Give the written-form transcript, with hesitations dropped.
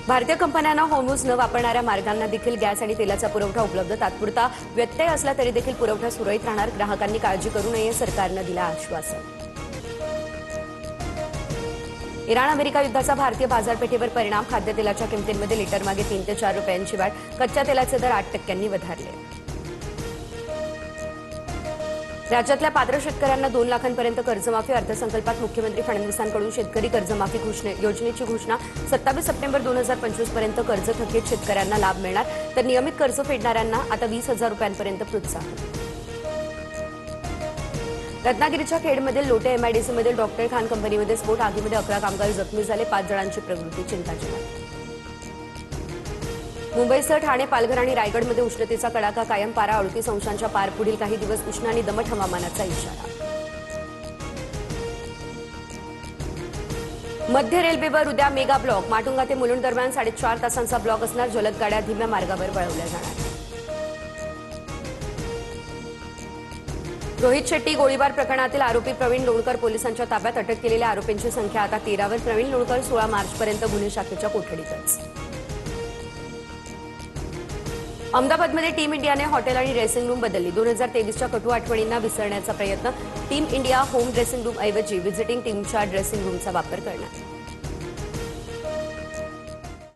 भारतीय कंपन्यांना हॉर्मुझ न वापरणाऱ्या मार्गांना देखील गॅस आणि तेलाचा पुरवठा उपलब्ध. तात्पुरता व्यत्यय असला तरी देखील पुरवठा सुरळीत राहणार. ग्राहकांनी काळजी करू नये, सरकारनं दिलं आश्वासन. इराण अमेरिका युद्धाचा भारतीय बाजारपेठेवर परिणाम. खाद्यतेलाच्या किमतींमध्ये लिटरमागे 3 ते 4 रुपयांची वाढ. कच्च्या तेलाचे दर 8% वधारले. राज्यातल्या पात्र शेतकऱ्यांना 2 लाखांपर्यंत कर्जमाफी. अर्थसंकल्पात मुख्यमंत्री फडणवीसांकडून शेतकरी कर्जमाफी योजनेची घोषणा. 27 सप्टेंबर 2025 पर्यंत कर्ज थकीत शेतकऱ्यांना लाभ मिळणार. तर नियमित कर्ज फेडणाऱ्यांना आता 20,000 रुपयांपर्यंत प्रोत्साहन. रत्नागिरीच्या खेडमधील लोटे एमआयडीसीमधील डॉक्टर खान कंपनीमध्ये स्फोट. आगीमध्ये 11 कामगार जखमी झाले. 5 जणांची प्रकृती चिंताजनक. मुंबईसह ठाणे, पालघर आणि रायगडमध्ये उष्णतेचा कडाका कायम. पारा 38 अंशांच्या पार. पुढील काही दिवस उष्ण आणि दमट हवामानाचा इशारा. मध्य रेल्वेवर उद्या मेगा ब्लॉक. माटुंगा ते मुलुंड दरम्यान 4.5 तासांचा ब्लॉक असणार. जलद गाड्या धीम्या मार्गावर वळवल्या जाणार. रोहित शेट्टी गोळीबार प्रकरणातील आरोपी प्रवीण लोणकर पोलिसांच्या ताब्यात. अटक केलेल्या आरोपींची संख्या आता 13 वर. प्रवीण लोणकर 16 मार्चपर्यंत गुन्हे शाखेच्या कोठडीतच. अहमदाबादमध्ये टीम इंडियाने हॉटेल आणि ड्रेसिंग रूम बदलली. 2023च्या कटू आठवणींना विसरण्याचा प्रयत्न. Team India home dressing room ऐवजी व्हिजिटिंग टीमच्या ड्रेसिंग रूमचा वापर करणार.